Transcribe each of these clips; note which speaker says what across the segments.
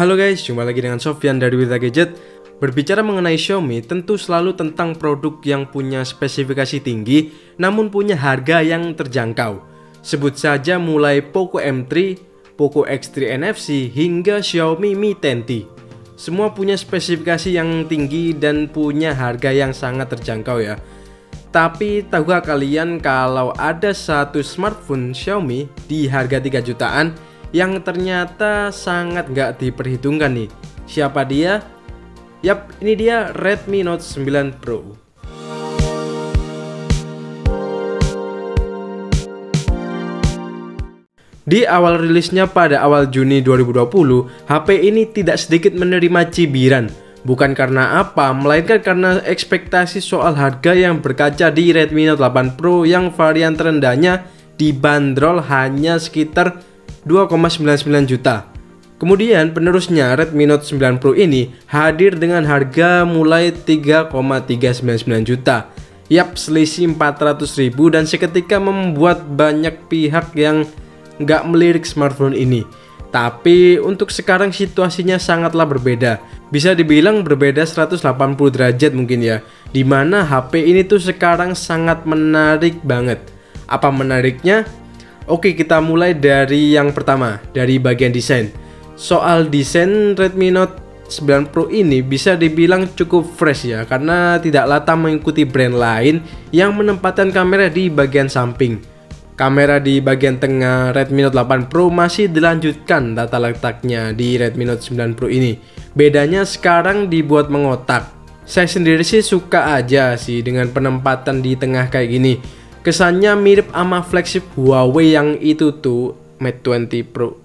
Speaker 1: Halo guys, jumpa lagi dengan Sofyan dari Wirta Gadget. Berbicara mengenai Xiaomi, tentu selalu tentang produk yang punya spesifikasi tinggi namun punya harga yang terjangkau. Sebut saja mulai Poco M3, Poco X3 NFC hingga Xiaomi Mi 10T. Semua punya spesifikasi yang tinggi dan punya harga yang sangat terjangkau ya. Tapi tahukah kalian kalau ada satu smartphone Xiaomi di harga 3 jutaan yang ternyata sangat nggak diperhitungkan nih? Siapa dia? Yap, ini dia Redmi Note 9 Pro. Di awal rilisnya pada awal Juni 2020, HP ini tidak sedikit menerima cibiran. Bukan karena apa, melainkan karena ekspektasi soal harga yang berkaca di Redmi Note 8 Pro yang varian terendahnya dibanderol hanya sekitar 2,99 juta. Kemudian penerusnya Redmi Note 9 Pro ini hadir dengan harga mulai 3,399 juta. Yap, selisih 400.000 dan seketika membuat banyak pihak yang nggak melirik smartphone ini. Tapi untuk sekarang situasinya sangatlah berbeda. Bisa dibilang berbeda 180 derajat mungkin ya. Dimana HP ini tuh sekarang sangat menarik banget. Apa menariknya? Oke, kita mulai dari yang pertama, dari bagian desain. Soal desain Redmi Note 9 Pro ini bisa dibilang cukup fresh ya, karena tidak lata mengikuti brand lain yang menempatkan kamera di bagian samping. Kamera di bagian tengah Redmi Note 8 Pro masih dilanjutkan tata letaknya di Redmi Note 9 Pro ini. Bedanya sekarang dibuat mengotak. Saya sendiri sih suka aja sih dengan penempatan di tengah kayak gini. Kesannya mirip sama flagship Huawei yang itu tuh, Mate 20 Pro.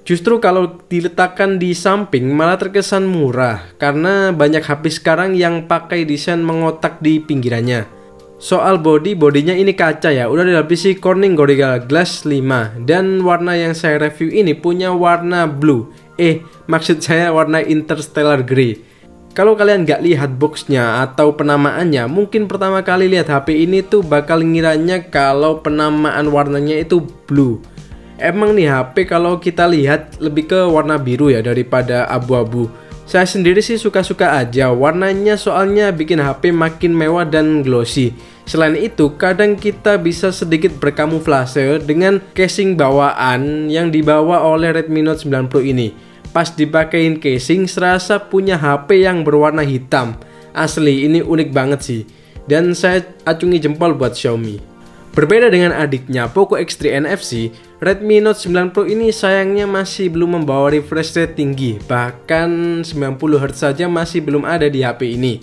Speaker 1: Justru kalau diletakkan di samping malah terkesan murah karena banyak HP sekarang yang pakai desain mengotak di pinggirannya. Soal bodinya ini kaca ya, udah dilapisi Corning Gorilla Glass 5 dan warna yang saya review ini punya warna blue. Maksud saya warna interstellar grey. Kalau kalian nggak lihat boxnya atau penamaannya, mungkin pertama kali lihat HP ini tuh bakal ngiranya kalau penamaan warnanya itu blue. Emang nih HP kalau kita lihat lebih ke warna biru ya daripada abu-abu. Saya sendiri sih suka-suka aja warnanya, soalnya bikin HP makin mewah dan glossy. Selain itu, kadang kita bisa sedikit berkamuflase dengan casing bawaan yang dibawa oleh Redmi Note 9 Pro ini. Pas dipakein casing, serasa punya HP yang berwarna hitam. Asli, ini unik banget sih. Dan saya acungi jempol buat Xiaomi. Berbeda dengan adiknya Poco X3 NFC, Redmi Note 9 Pro ini sayangnya masih belum membawa refresh rate tinggi. Bahkan 90Hz saja masih belum ada di HP ini.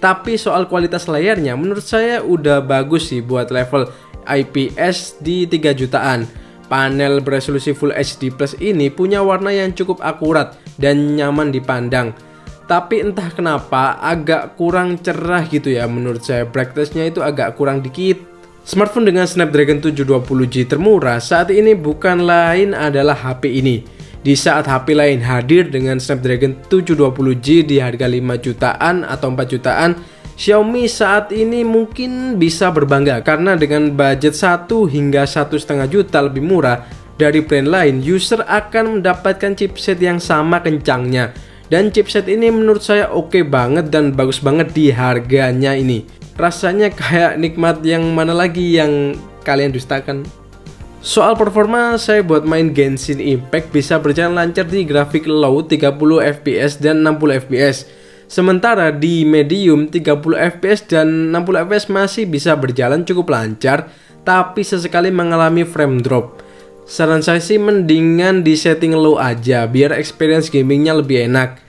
Speaker 1: Tapi soal kualitas layarnya menurut saya udah bagus sih buat level IPS di 3 jutaan. Panel beresolusi Full HD Plus ini punya warna yang cukup akurat dan nyaman dipandang. Tapi entah kenapa agak kurang cerah gitu ya menurut saya. Brightness-nya itu agak kurang dikit. Smartphone dengan Snapdragon 720G termurah saat ini bukan lain adalah HP ini. Di saat HP lain hadir dengan Snapdragon 720G di harga 5 jutaan atau 4 jutaan, Xiaomi saat ini mungkin bisa berbangga karena dengan budget 1 hingga 1,5 juta lebih murah dari brand lain, user akan mendapatkan chipset yang sama kencangnya. Dan chipset ini menurut saya oke banget dan bagus banget di harganya ini. Rasanya kayak nikmat yang mana lagi yang kalian dustakan. Soal performa, saya buat main Genshin Impact bisa berjalan lancar di grafik low 30 fps dan 60 fps. Sementara di medium 30 fps dan 60 fps masih bisa berjalan cukup lancar, tapi sesekali mengalami frame drop. Saran saya sih mendingan di setting low aja biar experience gamingnya lebih enak.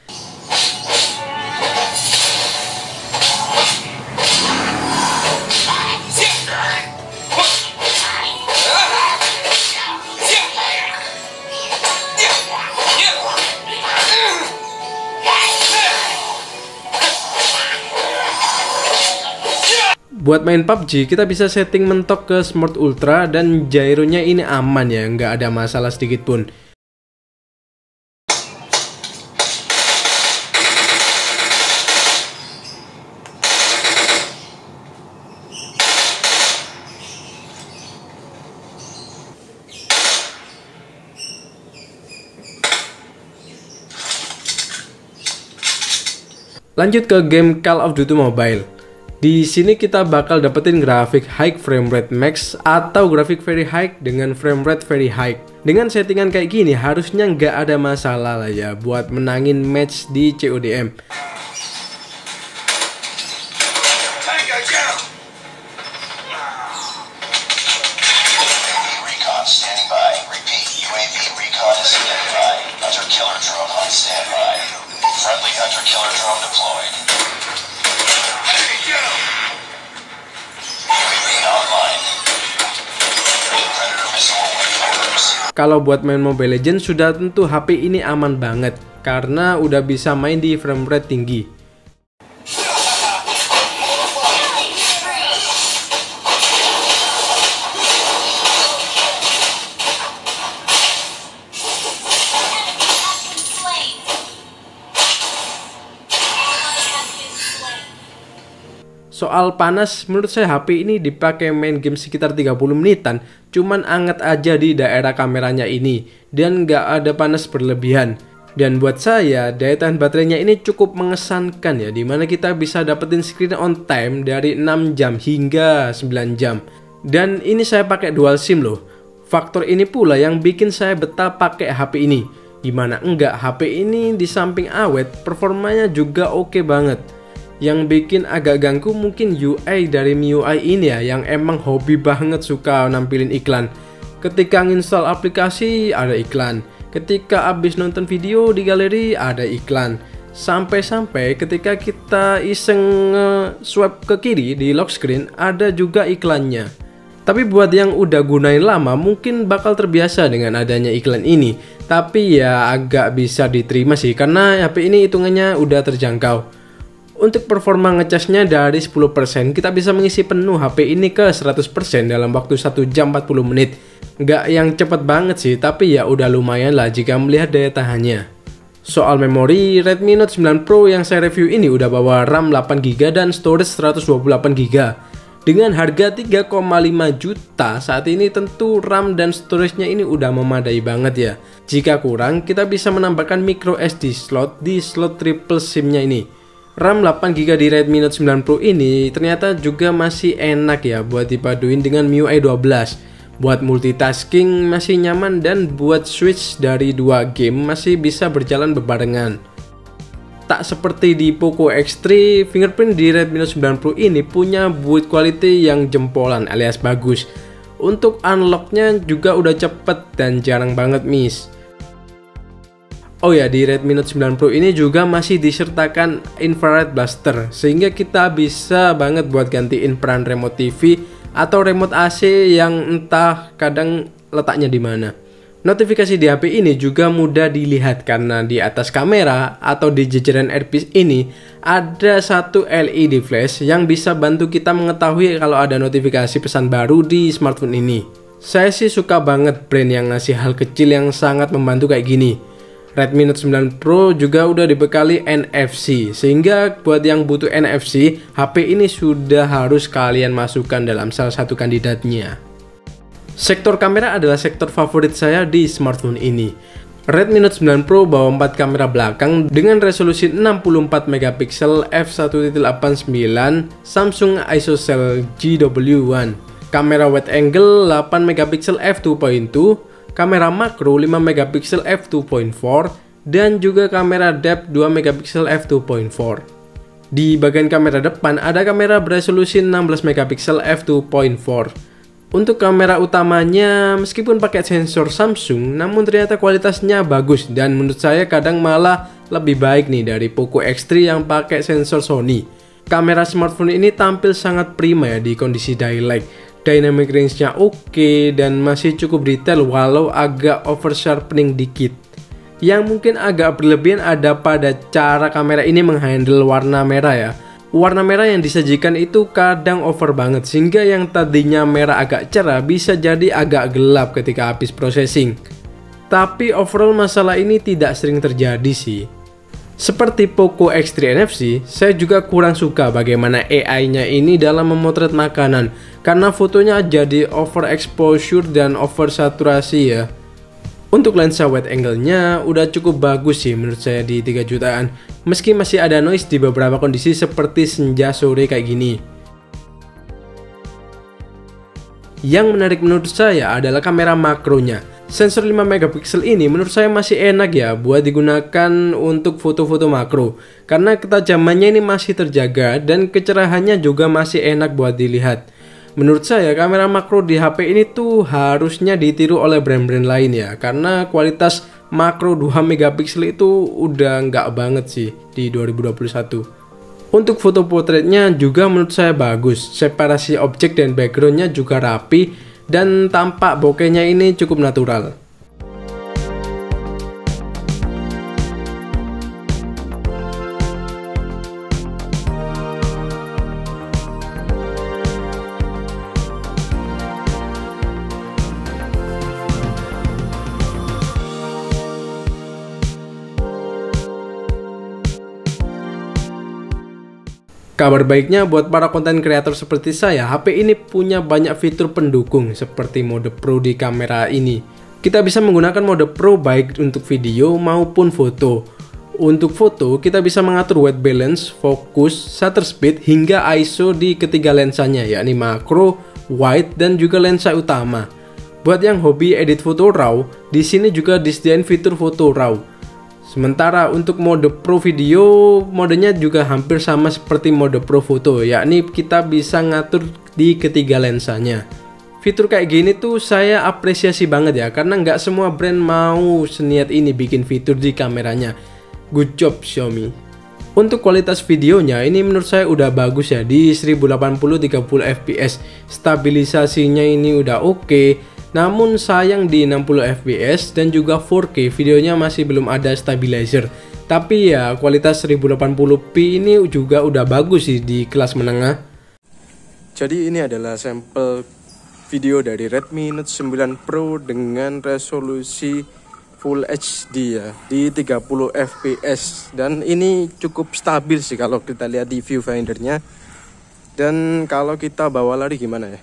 Speaker 1: Buat main PUBG, kita bisa setting mentok ke Smart Ultra dan gyronya ini aman ya, nggak ada masalah sedikit pun. Lanjut ke game Call of Duty Mobile. Di sini kita bakal dapetin grafik high frame rate max atau grafik very high dengan frame rate very high. Dengan settingan kayak gini harusnya nggak ada masalah lah ya buat menangin match di CODM. Kalau buat main Mobile Legends sudah tentu HP ini aman banget karena udah bisa main di frame rate tinggi. Soal panas, menurut saya HP ini dipakai main game sekitar 30 menitan, cuman anget aja di daerah kameranya ini, dan nggak ada panas berlebihan. Dan buat saya, daya tahan baterainya ini cukup mengesankan ya, dimana kita bisa dapetin screen on time dari 6 jam hingga 9 jam. Dan ini saya pakai dual SIM loh. Faktor ini pula yang bikin saya betah pakai HP ini. Dimana enggak, HP ini di samping awet, performanya juga oke banget. Yang bikin agak ganggu mungkin UI dari MIUI ini ya, yang emang hobi banget suka nampilin iklan. Ketika nginstall aplikasi ada iklan, ketika abis nonton video di galeri ada iklan. Sampai-sampai ketika kita iseng swipe ke kiri di lock screen ada juga iklannya. Tapi buat yang udah gunain lama mungkin bakal terbiasa dengan adanya iklan ini. Tapi ya agak bisa diterima sih karena HP ini hitungannya udah terjangkau. Untuk performa ngecasnya dari 10%, kita bisa mengisi penuh HP ini ke 100% dalam waktu 1 jam 40 menit. Nggak yang cepet banget sih, tapi ya udah lumayan lah jika melihat daya tahannya. Soal memori, Redmi Note 9 Pro yang saya review ini udah bawa RAM 8GB dan storage 128GB. Dengan harga 3,5 juta, saat ini tentu RAM dan storage-nya ini udah memadai banget ya. Jika kurang, kita bisa menambahkan micro SD slot di slot triple SIM-nya ini. RAM 8GB di Redmi Note 9 Pro ini ternyata juga masih enak ya buat dipaduin dengan MIUI 12. Buat multitasking masih nyaman dan buat switch dari 2 game masih bisa berjalan bebarengan. Tak seperti di Poco X3, fingerprint di Redmi Note 9 Pro ini punya build quality yang jempolan alias bagus. Untuk unlocknya juga udah cepet dan jarang banget miss. Oh ya, di Redmi Note 9 Pro ini juga masih disertakan infrared blaster, sehingga kita bisa banget buat gantiin peran remote TV atau remote AC yang entah kadang letaknya di mana. Notifikasi di HP ini juga mudah dilihat karena di atas kamera atau di jajaran earpiece ini ada satu LED flash yang bisa bantu kita mengetahui kalau ada notifikasi pesan baru di smartphone ini. Saya sih suka banget brand yang ngasih hal kecil yang sangat membantu kayak gini. Redmi Note 9 Pro juga udah dibekali NFC, sehingga buat yang butuh NFC, HP ini sudah harus kalian masukkan dalam salah satu kandidatnya. Sektor kamera adalah sektor favorit saya di smartphone ini. Redmi Note 9 Pro bawa 4 kamera belakang dengan resolusi 64MP f1.89 Samsung ISOCELL GW1, kamera wide angle 8MP f2.2, kamera makro 5MP f2.4, dan juga kamera depth 2MP f2.4. Di bagian kamera depan ada kamera beresolusi 16MP f2.4. Untuk kamera utamanya meskipun pakai sensor Samsung, namun ternyata kualitasnya bagus dan menurut saya kadang malah lebih baik nih dari Poco X3 yang pakai sensor Sony. Kamera smartphone ini tampil sangat prima ya di kondisi daylight. Dynamic range-nya oke dan masih cukup detail walau agak over sharpening dikit. Yang mungkin agak berlebihan ada pada cara kamera ini menghandle warna merah ya. Warna merah yang disajikan itu kadang over banget sehingga yang tadinya merah agak cerah bisa jadi agak gelap ketika habis processing. Tapi overall masalah ini tidak sering terjadi sih. Seperti Poco X3 NFC, saya juga kurang suka bagaimana AI-nya ini dalam memotret makanan karena fotonya jadi overexposure dan oversaturasi ya. Untuk lensa wide angle-nya udah cukup bagus sih menurut saya di 3 jutaan. Meski masih ada noise di beberapa kondisi seperti senja sore kayak gini. Yang menarik menurut saya adalah kamera makronya. Sensor 5 megapiksel ini menurut saya masih enak ya buat digunakan untuk foto-foto makro. Karena ketajamannya ini masih terjaga dan kecerahannya juga masih enak buat dilihat. Menurut saya kamera makro di HP ini tuh harusnya ditiru oleh brand-brand lain ya. Karena kualitas makro 2 megapiksel itu udah nggak banget sih di 2021. Untuk foto potretnya juga menurut saya bagus. Separasi objek dan backgroundnya juga rapi. Dan tampak bokehnya ini cukup natural. Kabar baiknya buat para konten kreator seperti saya, HP ini punya banyak fitur pendukung seperti mode Pro di kamera ini. Kita bisa menggunakan mode Pro baik untuk video maupun foto. Untuk foto, kita bisa mengatur white balance, fokus, shutter speed, hingga ISO di ketiga lensanya, yakni makro, wide, dan juga lensa utama. Buat yang hobi edit foto RAW, di sini juga disediain fitur foto RAW. Sementara untuk mode Pro Video, modenya juga hampir sama seperti mode Pro Foto, yakni kita bisa ngatur di ketiga lensanya. Fitur kayak gini tuh saya apresiasi banget ya, karena nggak semua brand mau seniat ini bikin fitur di kameranya. Good job Xiaomi. Untuk kualitas videonya ini menurut saya udah bagus ya, di 1080 30 fps. Stabilisasinya ini udah oke. Namun sayang di 60 fps dan juga 4K videonya masih belum ada stabilizer. Tapi ya kualitas 1080p ini juga udah bagus sih di kelas menengah. Jadi ini adalah sampel video dari Redmi Note 9 Pro dengan resolusi Full HD ya di 30 fps. Dan ini cukup stabil sih kalau kita lihat di viewfindernya. Dan kalau kita bawa lari gimana ya?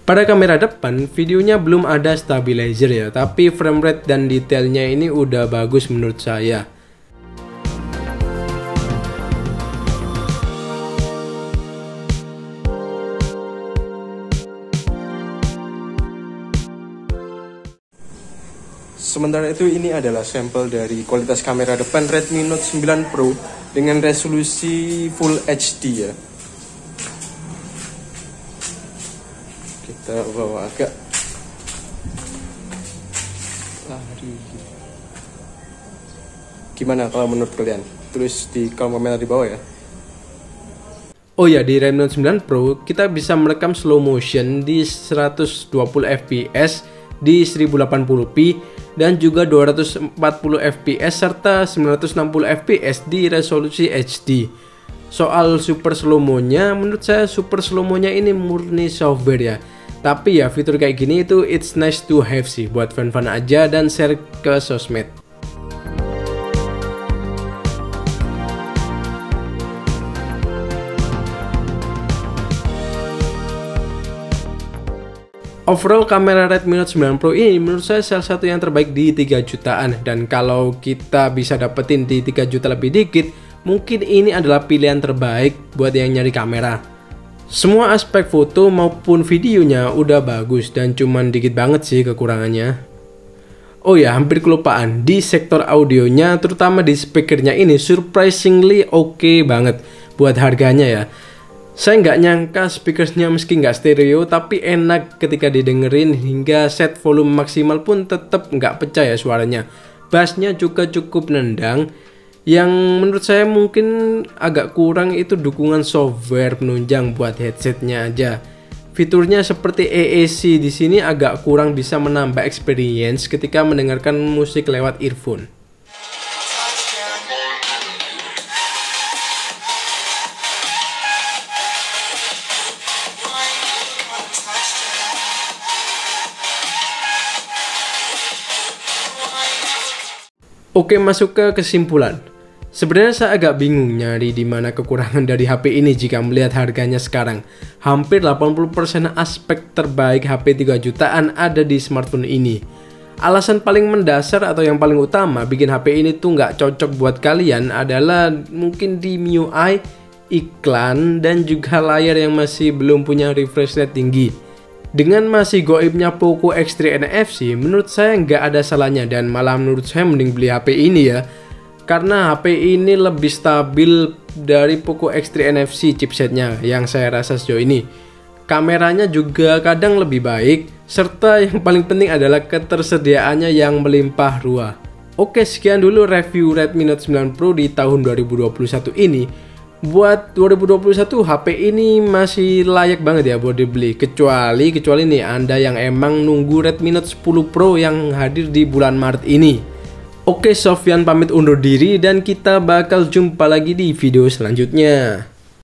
Speaker 1: Pada kamera depan, videonya belum ada stabilizer ya, tapi frame rate dan detailnya ini udah bagus menurut saya. Sementara itu ini adalah sampel dari kualitas kamera depan Redmi Note 9 Pro dengan resolusi Full HD ya. Kita bawa agak lari. Gimana kalau menurut kalian? Tulis di kolom komentar di bawah ya. Oh ya, di Redmi Note 9 Pro kita bisa merekam slow motion di 120 fps di 1080p dan juga 240 fps serta 960 fps di resolusi HD. Soal super slow mo-nya, menurut saya super slow mo-nya ini murni software ya. Tapi ya fitur kayak gini itu it's nice to have sih buat fun-fun aja dan share ke sosmed. Overall kamera Redmi Note 9 Pro ini menurut saya salah satu yang terbaik di 3 jutaan. Dan kalau kita bisa dapetin di 3 juta lebih dikit, mungkin ini adalah pilihan terbaik buat yang nyari kamera. Semua aspek foto maupun videonya udah bagus dan cuman dikit banget sih kekurangannya. Oh ya, hampir kelupaan, di sektor audionya terutama di speakernya ini surprisingly oke banget buat harganya ya. Saya nggak nyangka speakersnya meski nggak stereo tapi enak ketika didengerin, hingga set volume maksimal pun tetap nggak pecah ya suaranya. Bassnya juga cukup nendang. Yang menurut saya mungkin agak kurang itu dukungan software penunjang buat headsetnya aja. Fiturnya seperti AAC di sini agak kurang bisa menambah experience ketika mendengarkan musik lewat earphone. Oke, masuk ke kesimpulan. Sebenarnya saya agak bingung nyari di mana kekurangan dari HP ini jika melihat harganya sekarang. Hampir 80% aspek terbaik HP 3 jutaan ada di smartphone ini. Alasan paling mendasar atau yang paling utama bikin HP ini tuh nggak cocok buat kalian adalah mungkin di MIUI, iklan, dan juga layar yang masih belum punya refresh rate tinggi. Dengan masih goibnya Poco X3 NFC, menurut saya nggak ada salahnya dan malah menurut saya mending beli HP ini ya. Karena HP ini lebih stabil dari Poco X3 NFC chipsetnya yang saya rasa sejauh ini. Kameranya juga kadang lebih baik, serta yang paling penting adalah ketersediaannya yang melimpah ruah. Oke, sekian dulu review Redmi Note 9 Pro di tahun 2021 ini. Buat 2021 HP ini masih layak banget ya buat dibeli, kecuali nih Anda yang emang nunggu Redmi Note 10 Pro yang hadir di bulan Maret ini. Oke, Sofyan pamit undur diri dan kita bakal jumpa lagi di video selanjutnya.